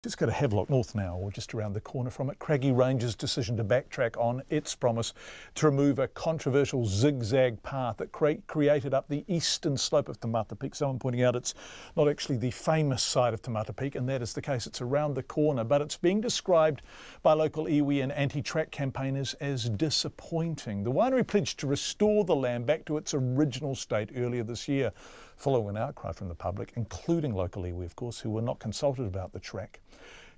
Just go to Havelock North now, or just around the corner from it. Craggy Range's decision to backtrack on its promise to remove a controversial zigzag path that created up the eastern slope of Te Mata Peak. Someone pointing out it's not actually the famous side of Te Mata Peak, and that is the case. It's around the corner, but it's being described by local iwi and anti-track campaigners as disappointing. The winery pledged to restore the land back to its original state earlier this year, following an outcry from the public, including local iwi, of course, who were not consulted about the track.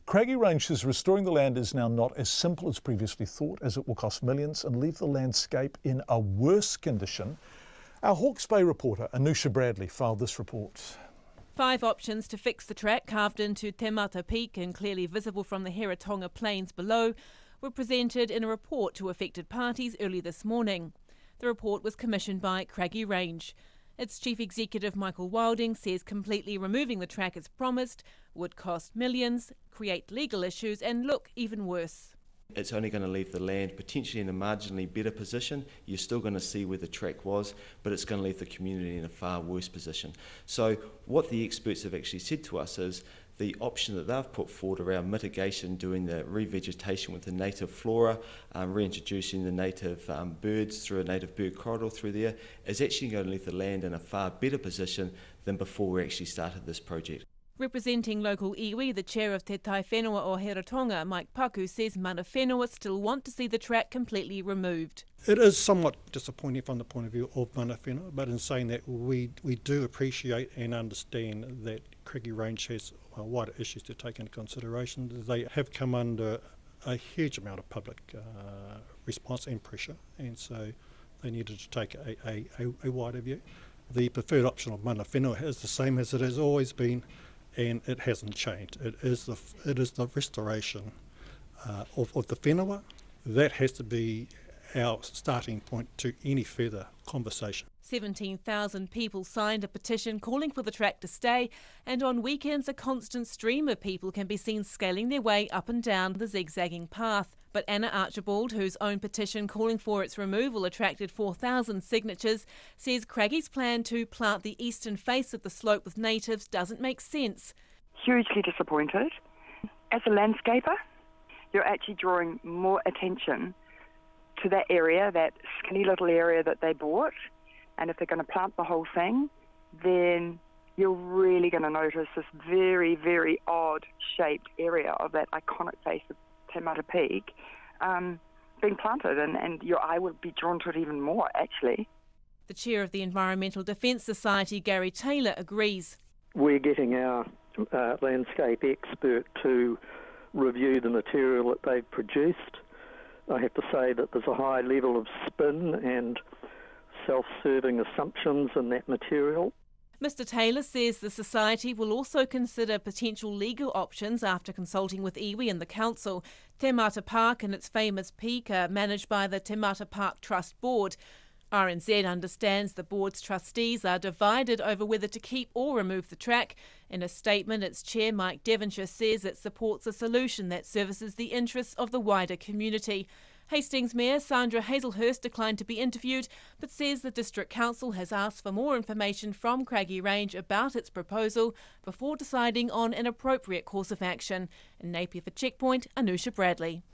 Craggy Range says restoring the land is now not as simple as previously thought, as it will cost millions and leave the landscape in a worse condition. Our Hawke's Bay reporter, Anusha Bradley, filed this report. 5 options to fix the track carved into Te Mata Peak and clearly visible from the Heratonga Plains below were presented in a report to affected parties early this morning. The report was commissioned by Craggy Range. Its chief executive, Michael Wilding, says completely removing the track as promised would cost millions, create legal issues and look even worse. It's only going to leave the land potentially in a marginally better position. You're still going to see where the track was, but it's going to leave the community in a far worse position. So what the experts have actually said to us is the option that they've put forward around mitigation, doing the revegetation with the native flora, reintroducing the native birds through a native bird corridor through there, is actually going to leave the land in a far better position than before we actually started this project. Representing local iwi, the chair of Te Tai Whenua o Heratonga, Mike Paku, says mana whenua still want to see the track completely removed. It is somewhat disappointing from the point of view of mana whenua, but in saying that we do appreciate and understand that Craggy Range has wider issues to take into consideration. They have come under a huge amount of public response and pressure, and so they needed to take a wider view. The preferred option of mana whenua is the same as it has always been, and it hasn't changed. It is the restoration of the whenua. That has to be our starting point to any further conversation. 17,000 people signed a petition calling for the track to stay, and on weekends a constant stream of people can be seen scaling their way up and down the zigzagging path. But Anna Archibald, whose own petition calling for its removal attracted 4,000 signatures, says Craggy's plan to plant the eastern face of the slope with natives doesn't make sense. Hugely disappointed. As a landscaper, you're actually drawing more attention to that area, that skinny little area that they bought. And if they're going to plant the whole thing, then you're really going to notice this very, very odd-shaped area of that iconic face of Te Mata Peak being planted, and your eye would be drawn to it even more, actually. The chair of the Environmental Defence Society, Gary Taylor, agrees. We're getting our landscape expert to review the material that they've produced. I have to say that there's a high level of spin and self-serving assumptions in that material. Mr Taylor says the Society will also consider potential legal options after consulting with iwi and the Council. Te Mata Park and its famous peak are managed by the Te Mata Park Trust Board. RNZ understands the board's trustees are divided over whether to keep or remove the track. In a statement, its chair, Mike Devonshire, says it supports a solution that services the interests of the wider community. Hastings Mayor Sandra Hazelhurst declined to be interviewed, but says the District Council has asked for more information from Craggy Range about its proposal before deciding on an appropriate course of action. In Napier for Checkpoint, Anusha Bradley.